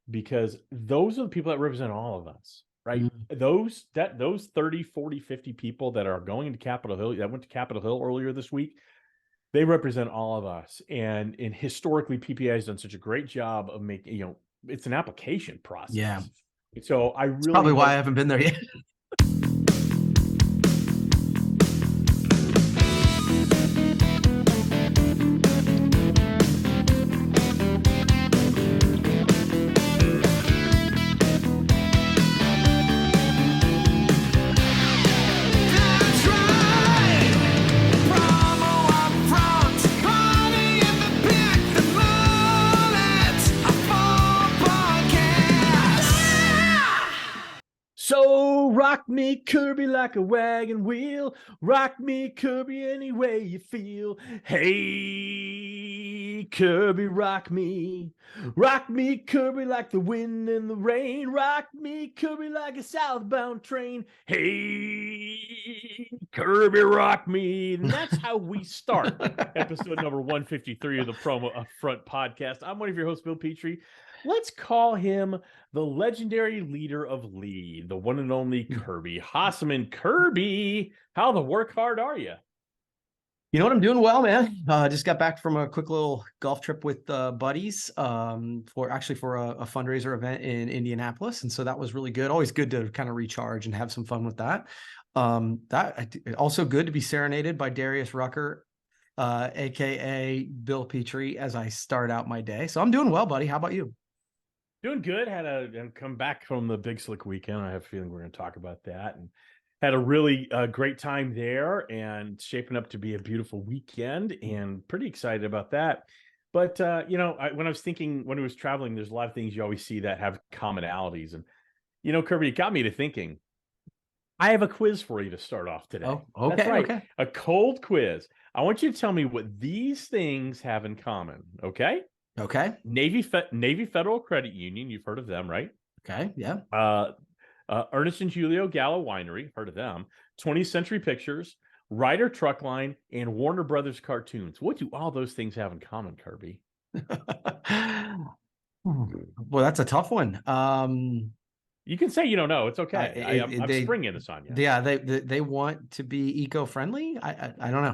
because those are the people that represent all of us, right? Those 30, 40, 50 people that are going to Capitol Hill, that went to Capitol Hill earlier this week, they represent all of us. And historically, PPI has done such a great job of making, it's an application process. Yeah. So I really probably why I haven't been there yet. So rock me, Kirby, like a wagon wheel. Rock me, Kirby, any way you feel. Hey, Kirby, rock me. Rock me, Kirby, like the wind and the rain. Rock me, Kirby, like a southbound train. Hey, Kirby, rock me. And that's how we start episode number 153 of the Promo Upfront podcast. I'm one of your hosts, Bill Petrie. Let's call him the legendary leader of Lee, the one and only Kirby Hasseman. Kirby, how the work hard are you? You know what? I'm doing well, man. Just got back from a quick little golf trip with buddies for a fundraiser event in Indianapolis. And so that was really good. Always good to kind of recharge and have some fun with that. Also good to be serenaded by Darius Rucker, aka Bill Petrie, as I start out my day. So I'm doing well, buddy. How about you? Doing good. Had a come back from the Big Slick weekend. I have a feeling we're going to talk about that, and had a really great time there, and shaping up to be a beautiful weekend, and pretty excited about that. But when I was traveling, there's a lot of things you always see that have commonalities, and Kirby, it got me to thinking. I have a quiz for you to start off today. Oh, okay. That's right. Okay. A cold quiz. I want you to tell me what these things have in common. Okay. Okay. Navy Federal Credit Union. You've heard of them, right? Okay. Yeah. Ernest and Julio Gallo Winery. Heard of them. 20th Century Pictures, Ryder Truck Line, and Warner Brothers Cartoons. What do all those things have in common, Kirby? Well, that's a tough one. You can say you don't know. It's okay. I'm springing this on you. Yeah, they want to be eco-friendly. I don't know.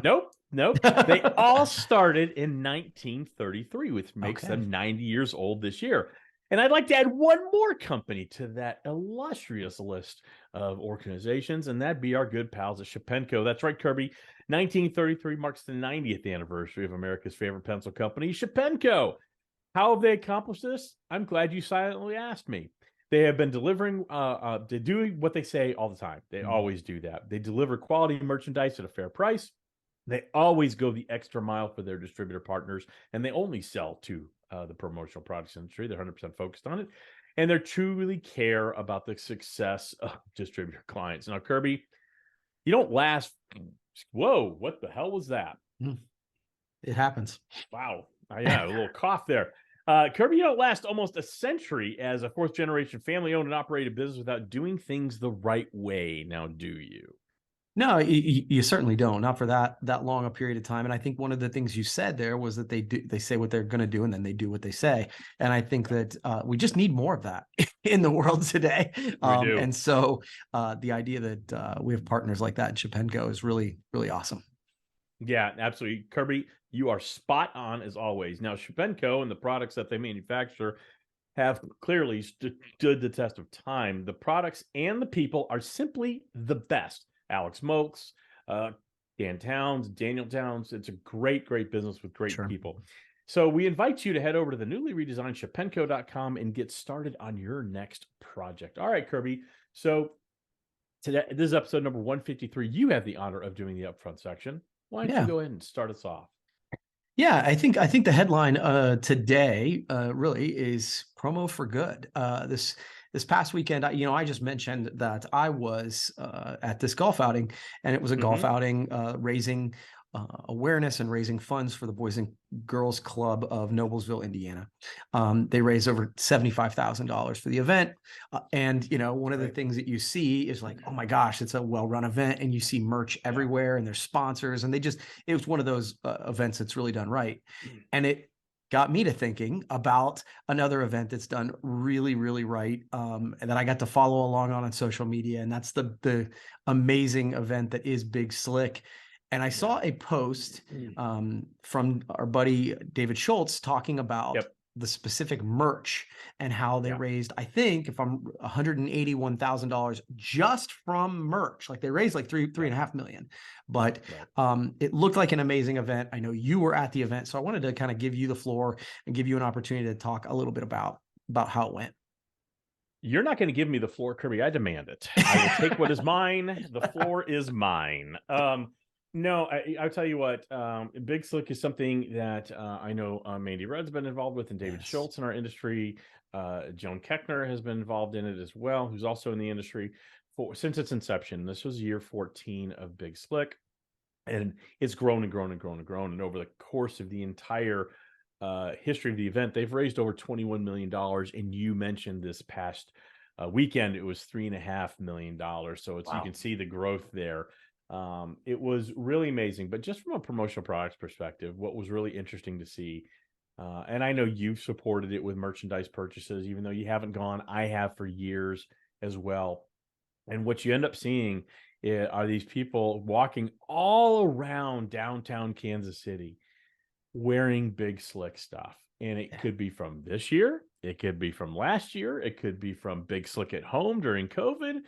Nope. They all started in 1933, which makes them 90 years old this year. And I'd like to add one more company to that illustrious list of organizations, and that'd be our good pals at Shepenko. That's right, Kirby. 1933 marks the 90th anniversary of America's favorite pencil company, Shepenko. How have they accomplished this? I'm glad you silently asked me. They have been delivering, they do what they say all the time. They always do that. They deliver quality merchandise at a fair price. They always go the extra mile for their distributor partners, and they only sell to the promotional products industry. They're 100% focused on it, and they truly care about the success of distributor clients. Now, Kirby, you don't last. Whoa, what the hell was that? It happens. Wow. Yeah, a little cough there. Kirby, you don't last almost a century as a fourth-generation family-owned and operated business without doing things the right way. Now, do you? No, you certainly don't. Not for that long a period of time. And I think one of the things you said there was that they say what they're going to do, and then they do what they say. And I think that we just need more of that in the world today. We do. And so the idea that we have partners like that in Shepenko is really, really awesome. Yeah, absolutely. Kirby, you are spot on as always. Now, Shepenko and the products that they manufacture have clearly stood the test of time. The products and the people are simply the best. Alex Mokes, Dan Towns, Daniel Towns. It's a great, great business with great people. So we invite you to head over to the newly redesigned Shepenko.com and get started on your next project. All right, Kirby. So today, this is episode number 153. You have the honor of doing the upfront section. Why don't you go ahead and start us off? Yeah, I think the headline today really is promo for good. This past weekend, I just mentioned that I was at this golf outing, and it was a golf outing raising awareness and raising funds for the Boys and Girls Club of Noblesville, Indiana. They raised over $75,000 for the event. And, one of the things that you see is like, oh my gosh, it's a well-run event, and you see merch everywhere, and there's sponsors, and it was one of those events that's really done right. And got me to thinking about another event that's done really, really right, and that I got to follow along on social media, and that's the amazing event that is Big Slick. And I Yeah. saw a post from our buddy David Schultz talking about Yep. the specific merch and how they Yeah. raised, I think, if I'm $181,000 just from merch. Like they raised like three Yep. and a half million. But Right. it looked like an amazing event. I know you were at the event, so I wanted to kind of give you the floor and give you an opportunity to talk a little bit about how it went. You're not going to give me the floor, Kirby. I demand it. I will take what is mine. The floor is mine. No, I'll tell you what. Big Slick is something that I know Mandy Rudd's been involved with, and David Yes. Schultz in our industry. Joan Keckner has been involved in it as well, who's also in the industry since its inception. This was year 14 of Big Slick, and it's grown and grown and grown and grown. And over the course of the entire history of the event, they've raised over $21 million. And you mentioned this past weekend, it was $3.5 million. So you Wow. can see the growth there. It was really amazing. But just from a promotional products perspective, what was really interesting to see, and I know you've supported it with merchandise purchases, even though you haven't gone, I have for years as well. And what you end up seeing are these people walking all around downtown Kansas City wearing Big Slick stuff. And it Yeah. could be from this year, it could be from last year, it could be from Big Slick at home during COVID,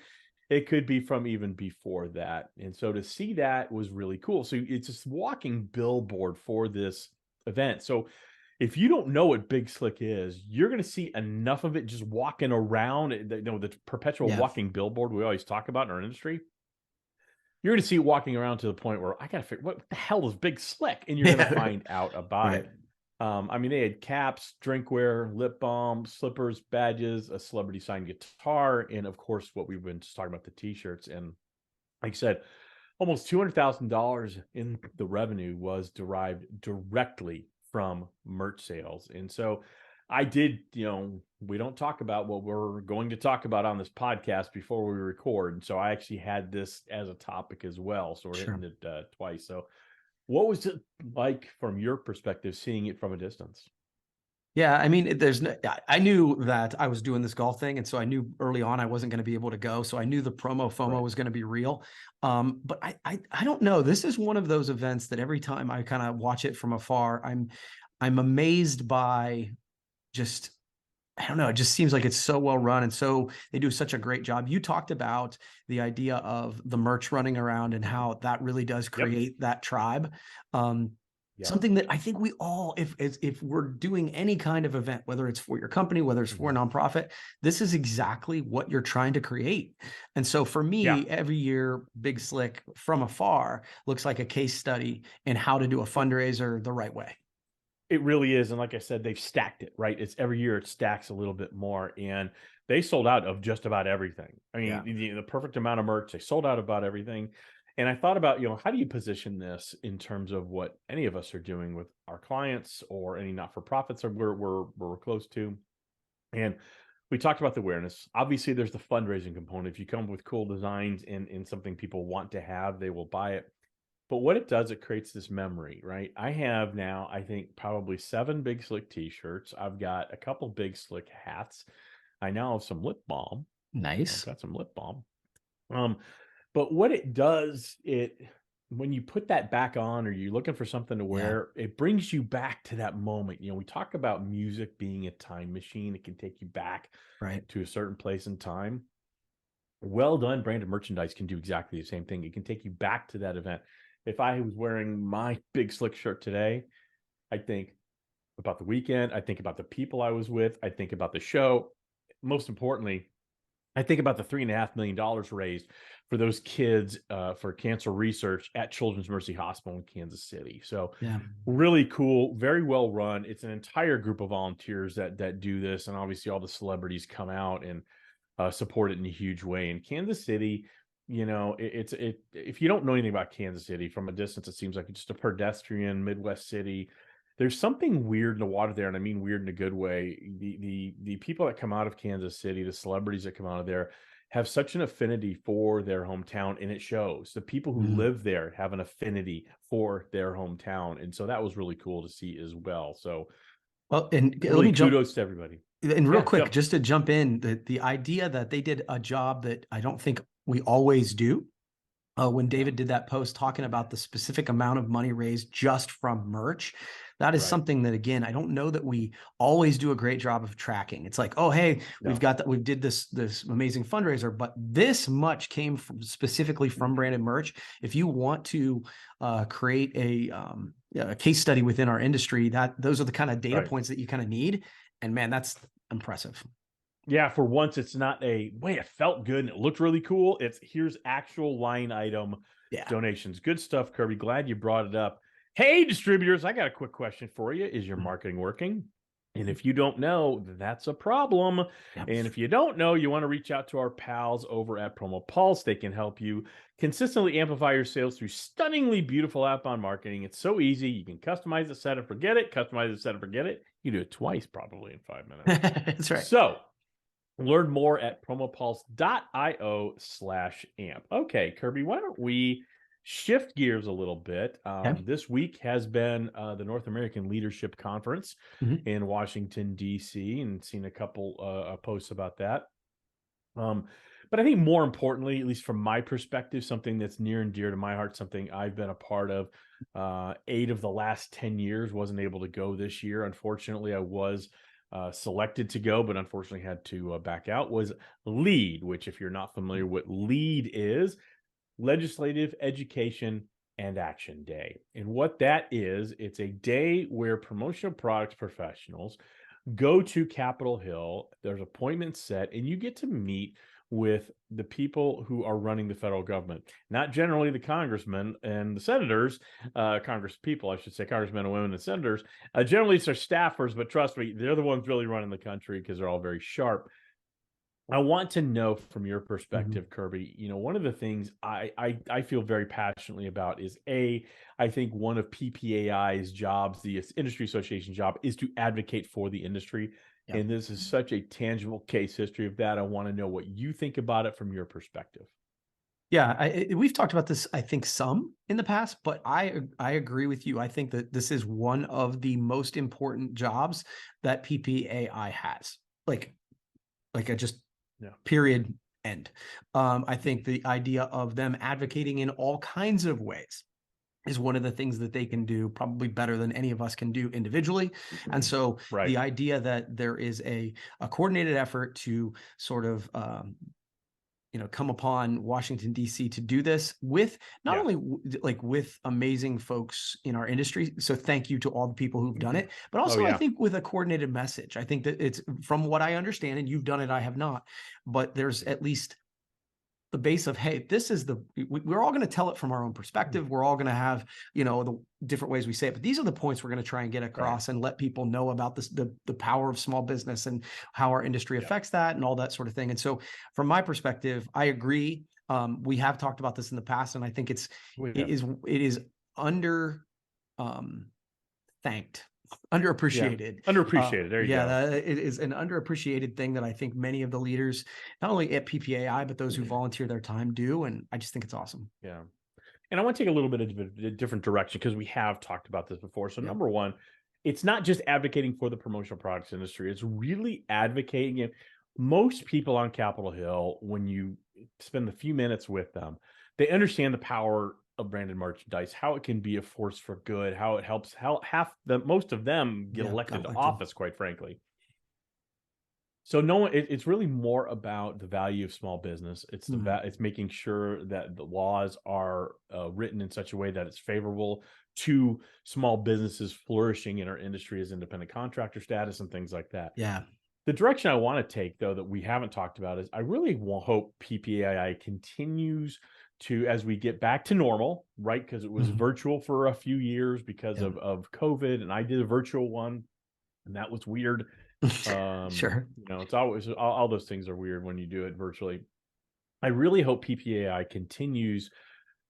it could be from even before that. And so to see that was really cool. So it's this walking billboard for this event. So if you don't know what Big Slick is, you're going to see enough of it just walking around, the perpetual Yeah. walking billboard we always talk about in our industry. You're going to see it walking around to the point where I got to figure what the hell is Big Slick, and you're going to Yeah. find out about Right. it. I mean, they had caps, drinkware, lip balm, slippers, badges, a celebrity signed guitar, and of course, what we've been just talking about, the T-shirts. And like I said, almost $200,000 in the revenue was derived directly from merch sales. And so I did, we don't talk about what we're going to talk about on this podcast before we record. And so I actually had this as a topic as well. So we're Sure. hitting it twice. So what was it like from your perspective, seeing it from a distance? Yeah, I mean, there's no, I knew that I was doing this golf thing, and so I knew early on I wasn't going to be able to go. So I knew the promo FOMO Right. was going to be real. But I don't know. This is one of those events that every time I kind of watch it from afar, I'm amazed by just I don't know. It just seems like it's so well run, and so they do such a great job. You talked about the idea of the merch running around and how that really does Yep. create that tribe. Um, Yeah. Something that I think we all, if we're doing any kind of event, whether it's for your company, whether it's for a Mhm. nonprofit, this is exactly what you're trying to create. And so for Yeah. me, every year, Big Slick from afar looks like a case study in how to do a fundraiser the right way. It really is, and like I said, they've stacked it, right? It's every year it stacks a little bit more, and they sold out of just about everything. I Yeah. mean, the perfect amount of merch. They sold out about everything, and I thought about, how do you position this in terms of what any of us are doing with our clients or any not for profits or we're close to, and we talked about the awareness. Obviously, there's the fundraising component. If you come up with cool designs and something people want to have, they will buy it. But what it does, it creates this memory, right? I have now, I think, probably 7 Big Slick t-shirts. I've got a couple Big Slick hats. I now have some lip balm. I've Nice. got some lip balm. Um, but what it does, when you put that back on or you're looking for something to Yeah. wear, it brings you back to that moment. We talk about music being a time machine. It can take you back Right. to a certain place in time. Well done branded merchandise can do exactly the same thing. It can take you back to that event. If I was wearing my Big Slick shirt today, I think about the weekend. I think about the people I was with. I think about the show. Most importantly, I think about the $3.5 million raised for those kids for cancer research at Children's Mercy Hospital in Kansas City. So Yeah. really cool, very well run. It's an entire group of volunteers that do this, and obviously all the celebrities come out and support it in a huge way. In Kansas City, if you don't know anything about Kansas City from a distance, it seems like it's just a pedestrian Midwest city. There's something weird in the water there, and I mean weird in a good way. The people that come out of Kansas City, the celebrities that come out of there, have such an affinity for their hometown, and it shows. The people who Mm. live there have an affinity for their hometown, and so that was really cool to see as well. So Well, and And let really me jump kudos to everybody. and real Yeah, quick, jump. just to jump in, the idea that they did a job that I don't think we always do. When Yeah, David did that post talking about the specific amount of money raised just from merch, that is right. something that, again, I don't know that we always do a great job of tracking. It's like, oh, hey, we've No. got that, we did this amazing fundraiser, but this much came specifically from branded merch. If you want to create a case study within our industry, that those are the kind of data Right. points that you kind of need. And man, that's impressive. Yeah, for once, it's not a way it felt good and it looked really cool. It's here's actual line item Yeah. donations. Good stuff, Kirby. Glad you brought it up. Hey, distributors, I got a quick question for you. Is your marketing working? And if you don't know, that's a problem. Yep. And if you don't know, you want to reach out to our pals over at Promo Pulse. They can help you consistently amplify your sales through stunningly beautiful outbound marketing. It's so easy. You can customize it, set it, forget it, customize it, set it, forget it. You do it twice probably in 5 minutes. That's right. So learn more at promopulse.io/amp. Okay, Kirby, why don't we shift gears a little bit? Okay. This week has been the North American Leadership Conference Mhm. in Washington, D.C., and seen a couple posts about that. But I think more importantly, at least from my perspective, something that's near and dear to my heart, something I've been a part of 8 of the last 10 years, wasn't able to go this year. Unfortunately, I was selected to go, but unfortunately had to back out, was LEAD, which if you're not familiar with LEAD is Legislative Education and Action Day. And what that is, it's a day where promotional products professionals go to Capitol Hill. There's appointments set, and you get to meet with the people who are running the federal government, not generally the congressmen and the senators, Congress people, I should say, congressmen and women and senators. Generally, it's their staffers, but trust me, they're the ones really running the country because they're all very sharp. I want to know from your Mhm. perspective, Kirby, one of the things I feel very passionately about is I think one of PPAI's jobs, the industry association job, is to advocate for the industry. Yep. And this is such a tangible case history of that. I want to know what you think about it from your perspective. Yeah, we've talked about this, I think, some in the past, but I agree with you. I think that this is one of the most important jobs that PPAI has. Like a just Yeah. period end. I think the idea of them advocating in all kinds of ways is one of the things that they can do probably better than any of us can do individually. And so Right. the idea that there is a coordinated effort to sort of come upon Washington D.C. to do this with not Yeah. only like with amazing folks in our industry. So thank you to all the people who've done it, but Oh, also I yeah. think with a coordinated message. I think that it's from what I understand, and you've done it, I have not, but there's at least the base of, hey, this is we're all going to tell it from our own perspective. We're all going to have the different ways we say it, but these are the points we're going to try and get Right. across and let people know about this, the power of small business and how our industry Yeah. affects that and all that sort of thing. And so from my perspective, I agree. We have talked about this in the past, and I think it is under thanked, Yeah. underappreciated. Underappreciated. There you go. It is an underappreciated thing that I think many of the leaders, not only at PPAI, but those who volunteer their time do. And I just think it's awesome. Yeah. And I want to take a little bit of a different direction because we have talked about this before. So, Yeah. number one, it's not just advocating for the promotional products industry, it's really advocating it. Most people on Capitol Hill, when you spend a few minutes with them, they understand the power of branded merchandise, how it can be a force for good, how it helps how most of them get Yeah. Got elected to elected. office, quite frankly. So it's really more about the value of small business. It's making sure that the laws are written in such a way that it's favorable to small businesses flourishing in our industry as independent contractor status and things like that. Yeah. The direction I want to take, though, that we haven't talked about is I really hope PPAI continues to, as we get back to normal, right? Because it was virtual for a few years because Yeah. of COVID, and I did a virtual one, and that was weird. Sure. It's always all those things are weird when you do it virtually. I really hope PPAI continues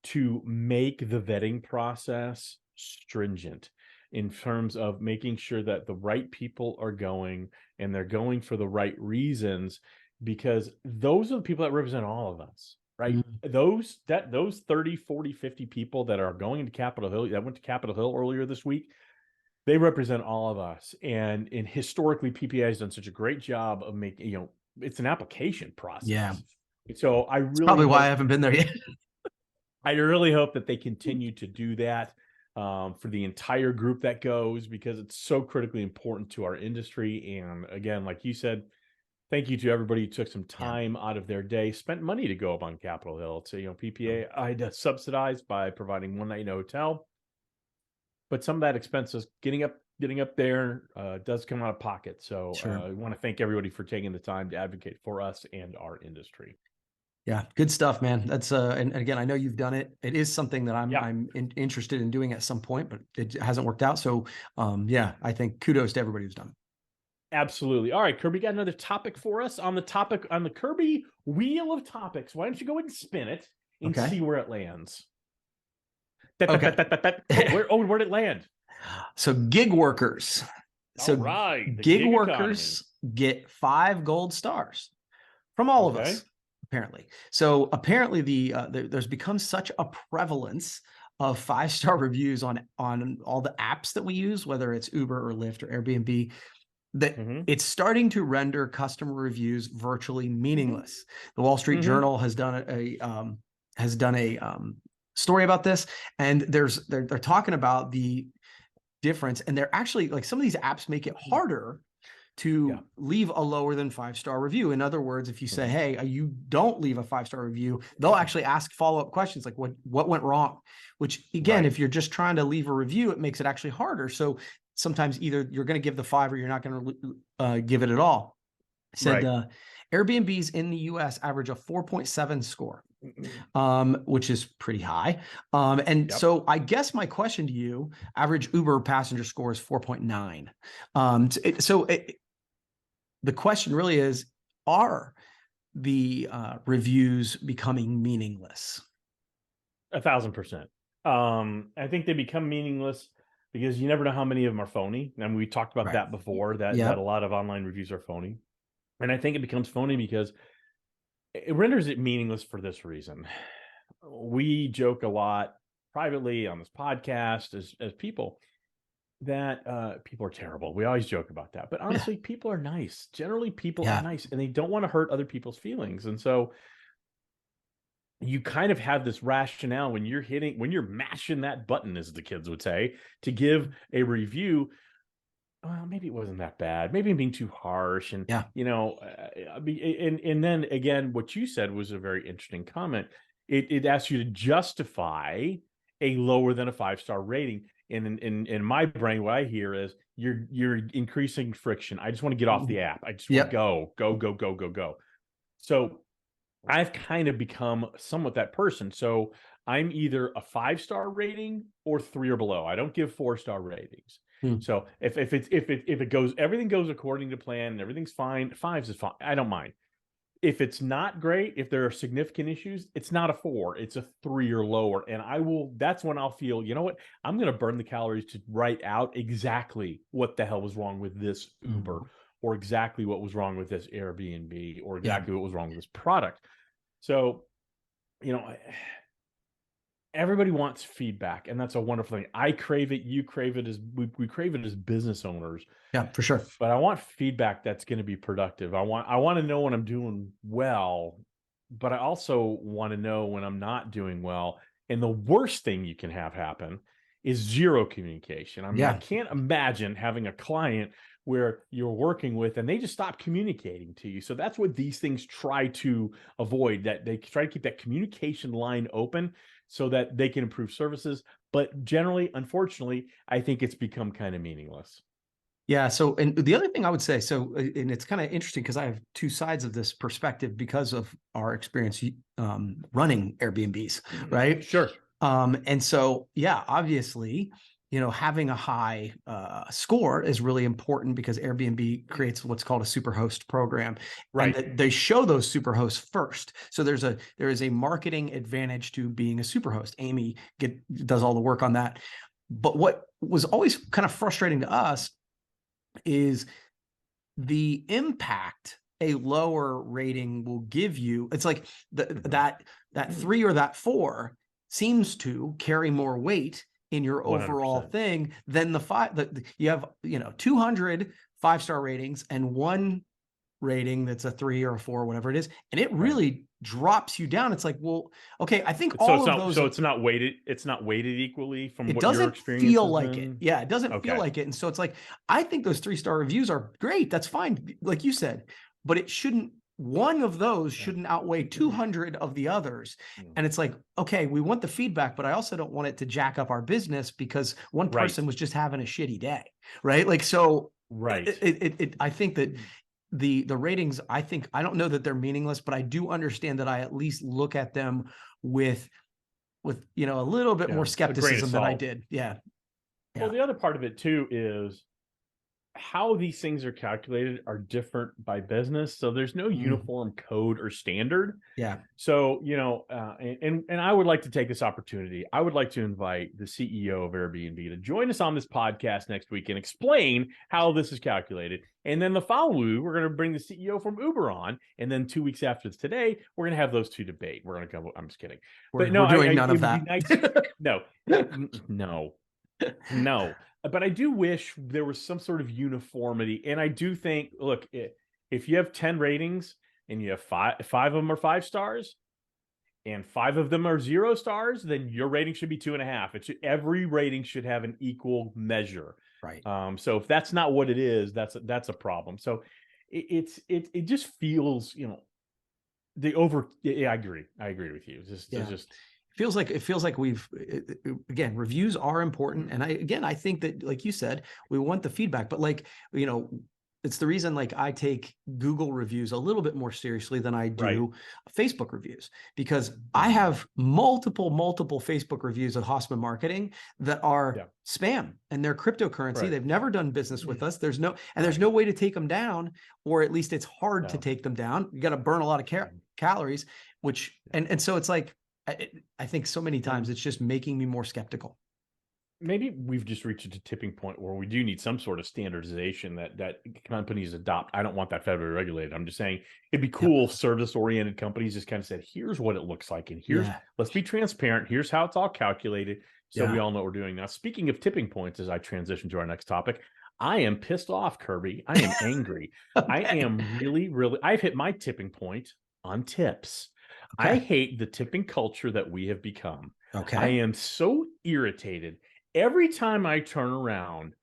to make the vetting process stringent in terms of making sure that the right people are going and they're going for the right reasons, because those are the people that represent all of us, right? Those 30, 40, 50 people that are going to Capitol Hill, that went to Capitol Hill earlier this week, they represent all of us. And historically, PPA has done such a great job of making, it's an application Yeah. process. So It's probably why I haven't been there yet. I really hope that they continue to do that for the entire group that goes, because it's so critically important to our industry. And again, like you said, thank you to everybody who took some Yeah, time out of their day, spent money to go up on Capitol Hill. So, PPA, I had to subsidize by providing one night in a hotel, but some of that expense is getting up there does come out of pocket. So sure. I want to thank everybody for taking the time to advocate for us and our industry. Yeah, good stuff, man. That's and again, I know you've done it. It is something that Yeah, interested in doing at some point, but it hasn't worked out. So, yeah, I think kudos to everybody who's done it. absolutely. All right, Kirby, got another topic for us on the Kirby wheel of topics. Why don't you go ahead and spin it and Okay. see where it lands? Okay. Where'd it land? So gig workers. All So right, the gig gig economy. workers get 5 gold stars from all of Okay. us, apparently. So apparently there's become such a prevalence of 5-star reviews on all the apps that we use, whether it's Uber or Lyft or Airbnb, that Mm-hmm. it's starting to render customer reviews virtually meaningless. The Wall Street Mm-hmm. Journal has done a story about this, and they're talking about the difference, and they're actually, like, some of these apps make it harder Yeah. to leave a lower than 5-star review. In other words, if you say, Mm-hmm. hey, you don't leave a 5-star review, they'll actually ask follow-up questions like what went wrong, which again, Right. if you're just trying to leave a review, it makes it actually harder. So sometimes either you're going to give the 5 or you're not going to give it at all. It said Right. Airbnbs in the US average a 4.7 score, which is pretty high. And Yep. so I guess my question to you, average Uber passenger score is 4.9. The question really is, are the reviews becoming meaningless? 1,000%. I think they become meaningless because you never know how many of them are phony. And we talked about Right. that before, that a Yep. lot of online reviews are phony. And I think it becomes phony because it renders it meaningless for this reason. We joke a lot privately on this podcast as people that people are terrible. We always joke about that. But Yeah. honestly, people are nice. Generally, people are Yeah. nice and they don't want to hurt other people's feelings. And so you kind of have this rationale when you're mashing that button, as the kids would say, to give a review. Well, maybe it wasn't that bad. Maybe I'm being too harsh. And, Yeah. and then again, what you said was a very interesting comment. It asks you to justify a lower than a 5-star rating. And in my brain, what I hear is you're increasing friction. I just want to get off the app. I just want to Yep. go. So I've kind of become somewhat that person. So I'm either a 5-star rating or 3 or below. I don't give 4-star ratings. Hmm. So if it goes, everything goes according to plan and everything's fine, 5s is fine. I don't mind. If it's not great, if there are significant issues, it's not a 4, it's a 3 or lower. And that's when I'll feel, you know what? I'm going to burn the calories to write out exactly what the hell was wrong with this Uber, or exactly what was wrong with this Airbnb, or Yeah. exactly what was wrong with this product. So, everybody wants feedback, and that's a wonderful thing. I crave it. You crave it. We crave it as business owners. Yeah, for sure. But I want feedback that's going to be productive. I want to know when I'm doing well, but I also want to know when I'm not doing well. And the worst thing you can have happen is zero communication. I mean, I Yeah. can't imagine having a client where you're working with and they just stop communicating to you. So that's what these things try to avoid, that they try to keep that communication line open so that they can improve services. But generally, unfortunately, I think it's become kind of meaningless. Yeah. So, and the other thing I would say, so, and it's kind of interesting because I have 2 sides of this perspective because of our experience running Airbnbs, right? Sure. And so, yeah, obviously, having a high score is really important because Airbnb creates what's called a superhost program, and Right. they show those superhosts first. So there is a marketing advantage to being a superhost. Amy does all the work on that. But what was always kind of frustrating to us is the impact a lower rating will give you. It's like that 3 or that 4 seems to carry more weight in your overall 100%. thing than you have, 200 5-star ratings and one rating that's a 3 or a 4, whatever it is, and it Right. really drops you down. It's like, well, okay, I think So all it's of not those, so it's not weighted. It's not weighted equally from it what your doesn't experience feel has like it. been. Yeah, it doesn't feel Okay. like it. And so it's like, I think those 3-star reviews are great. That's fine, like you said, but it shouldn't, one of those Yeah. shouldn't outweigh 200 of the others. Mm. And it's like, okay, we want the feedback, but I also don't want it to jack up our business because one Right. person was just having a shitty day, right? Like, so Right. I think that the ratings, I think, I don't know that they're meaningless, but I do understand that I at least look at them with a little bit more Yeah. A grain of skepticism than I salt. did. Yeah. Well, Yeah. the other part of it too is how these things are calculated are different by business. So there's no Mm, uniform code or standard. yeah. So, and I would like to take this opportunity. I would like to invite the CEO of Airbnb to join us on this podcast next week and explain how this is calculated. And then the following week, we're going to bring the CEO from Uber on. And then 2 weeks after today, we're going to have those two debate. We're going to come. I'm just kidding. But no, We're doing none it of would be that. nice. No, no, no. But I do wish there was some sort of uniformity. And I do think, look, if you have 10 ratings and you have five of them are 5 stars and 5 of them are 0 stars, then your rating should be 2.5. Every rating should have an equal measure. Right. So if that's not what it is, that's a problem. So it just feels, yeah, I agree with you. Yeah. It's just It feels like again, reviews are important. And I think that, like you said, we want the feedback, but like, it's the reason, like, I take Google reviews a little bit more seriously than I right. do Facebook reviews, because I have multiple Facebook reviews of Hossman Marketing that are spam, and they're cryptocurrency. Right. They've never done business with us. There's no way to take them down, or at least it's hard to take them down. You got to burn a lot of calories, which, and so it's like, I think so many times it's just making me more skeptical. Maybe we've just reached a tipping point where we do need some sort of standardization that companies adopt. I don't want that federally regulated. I'm just saying it'd be cool if service-oriented companies just kind of said, here's what it looks like, and let's be transparent. Here's how it's all calculated, so we all know what we're doing. Now, speaking of tipping points, as I transition to our next topic, I am pissed off, Kirby. I am angry. I am really, really, I've hit my tipping point on tips. I hate the tipping culture that we have become. I am so irritated. Every time I turn around,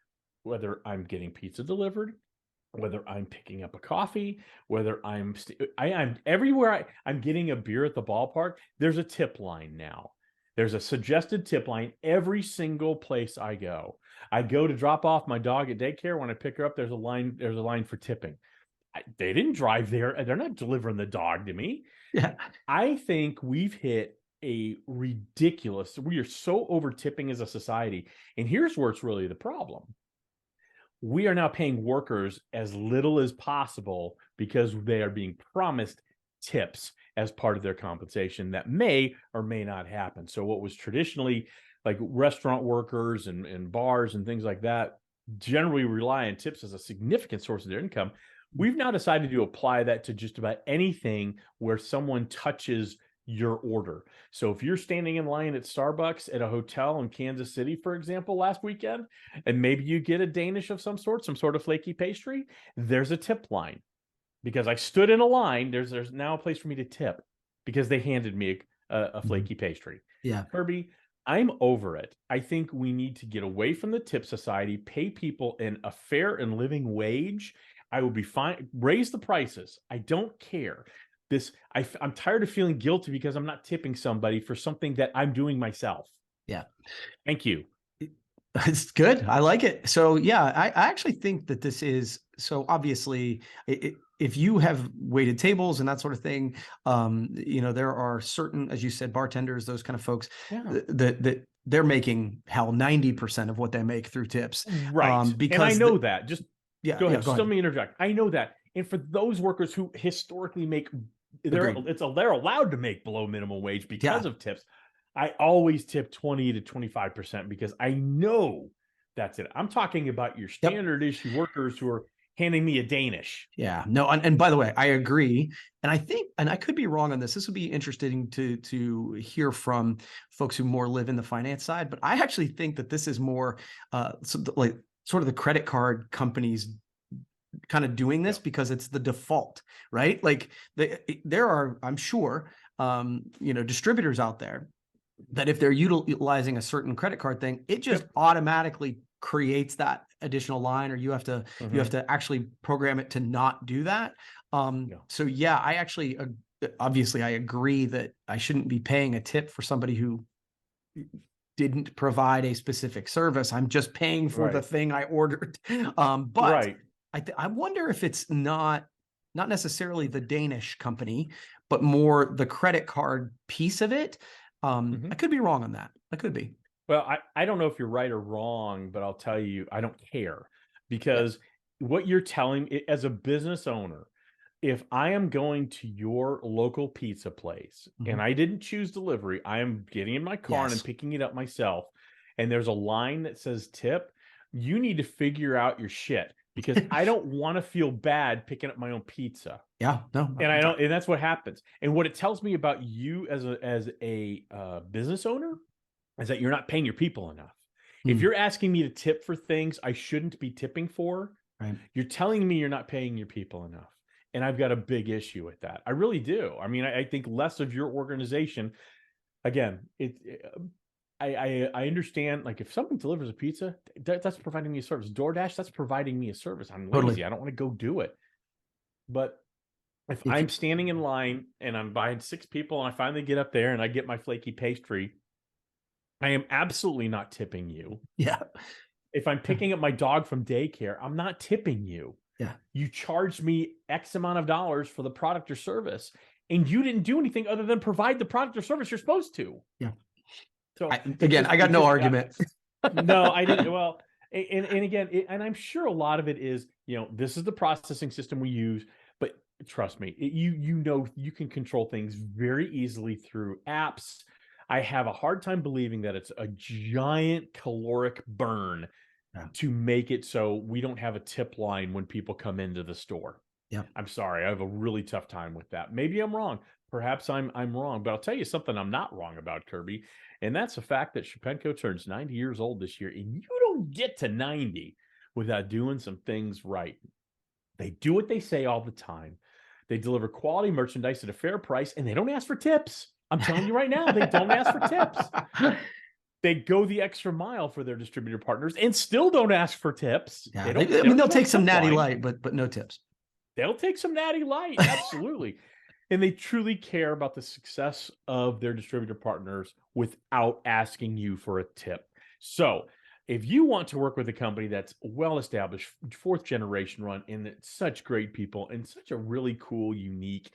whether I'm getting pizza delivered, whether I'm picking up a coffee, whether I'm everywhere I'm getting a beer at the ballpark, there's a tip line now. There's a suggested tip line every single place I go. I go to drop off my dog at daycare. When I pick her up, there's a line for tipping. They didn't drive there. They're not delivering the dog to me. Yeah. I think we've hit we are so over tipping as a society. And here's where it's really the problem. We are now paying workers as little as possible because they are being promised tips as part of their compensation that may or may not happen. So what was traditionally like restaurant workers and bars and things like that generally rely on tips as a significant source of their income. We've now decided to apply that to just about anything where someone touches your order. So if you're standing in line at Starbucks at a hotel in Kansas City, for example, last weekend, and maybe you get a Danish of some sort of flaky pastry, there's a tip line. Because I stood in a line, there's now a place for me to tip because they handed me a flaky pastry. Yeah. Kirby, I'm over it. I think we need to get away from the tip society, pay people a fair and living wage. I will be fine. Raise the prices. I don't care. I'm tired of feeling guilty because I'm not tipping somebody for something that I'm doing myself. Yeah. Thank you. It's good. I like it. So yeah, I actually think that this is, so obviously if you have waited tables and that sort of thing, there are certain, as you said, bartenders, those kind of folks that they're making 90% of what they make through tips. Right. Because and I know that. Just go ahead. Go Let ahead. me interject. I know that. And for those workers who historically make, they're allowed to make below minimum wage because of tips. I always tip 20 to 25% because I know that's it. I'm talking about your standard issue workers who are handing me a Danish. Yeah, no, and by the way, I agree, and I think, and I could be wrong on this. This would be interesting to hear from folks who more live in the finance side, but I actually think that this is more like sort of the credit card companies kind of doing this because it's the default, right? Like there are, I'm sure, distributors out there that if they're utilizing a certain credit card thing, it just automatically creates that additional line, or you have to actually program it to not do that. So yeah, I actually obviously I agree that I shouldn't be paying a tip for somebody who didn't provide a specific service. I'm just paying for the thing I ordered. But I wonder if it's not necessarily the Danish company, but more the credit card piece of it. I could be wrong on that. I could be. Well, I don't know if you're right or wrong, but I'll tell you, I don't care, because what you're telling me as a business owner, if I am going to your local pizza place and I didn't choose delivery, I am getting in my car and I'm picking it up myself, and there's a line that says tip, you need to figure out your shit, because I don't want to feel bad picking up my own pizza. Yeah, no, and I don't, and that's what happens. And what it tells me about you as a business owner is that you're not paying your people enough. If you're asking me to tip for things I shouldn't be tipping for, you're telling me you're not paying your people enough. And I've got a big issue with that. I really do. I mean, I think less of your organization. Again, I understand, like, if someone delivers a pizza, that's providing me a service. DoorDash, that's providing me a service. I'm lazy. I don't want to go do it. But if I'm standing in line and I'm behind 6 people and I finally get up there and I get my flaky pastry, I am absolutely not tipping you. Yeah. If I'm picking up my dog from daycare, I'm not tipping you. Yeah. You charged me X amount of dollars for the product or service, and you didn't do anything other than provide the product or service you're supposed to. Yeah. So I got no argument. No, I didn't. Well, and again, and I'm sure a lot of it is, this is the processing system we use, but trust me, you can control things very easily through apps. I have a hard time believing that it's a giant caloric burn to make it so we don't have a tip line when people come into the store. Yeah. I'm sorry. I have a really tough time with that. Maybe I'm wrong. Perhaps I'm wrong, but I'll tell you something I'm not wrong about, Kirby. And that's the fact that Shepenko turns 90 years old this year, and you don't get to 90 without doing some things right. They do what they say all the time. They deliver quality merchandise at a fair price, and they don't ask for tips. I'm telling you right now, they don't ask for tips. They go the extra mile for their distributor partners and still don't ask for tips. Yeah, they'll take some Natty Light, but no tips. They'll take some Natty Light, absolutely. And they truly care about the success of their distributor partners without asking you for a tip. So if you want to work with a company that's well-established, 4th generation run, and such great people, and such a really cool, unique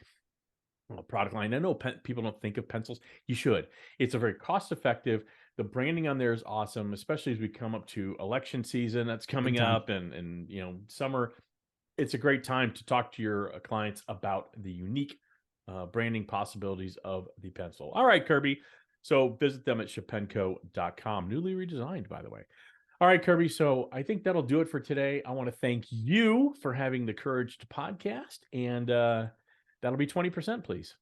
product line. I know people don't think of pencils. You should. It's a very cost-effective. The branding on there is awesome, especially as we come up to election season that's coming up, and summer. It's a great time to talk to your clients about the unique branding possibilities of the pencil. All right, Kirby. So visit them at shepenko.com. Newly redesigned, by the way. All right, Kirby. So I think that'll do it for today. I want to thank you for having the courage to podcast, and that'll be 20%, please.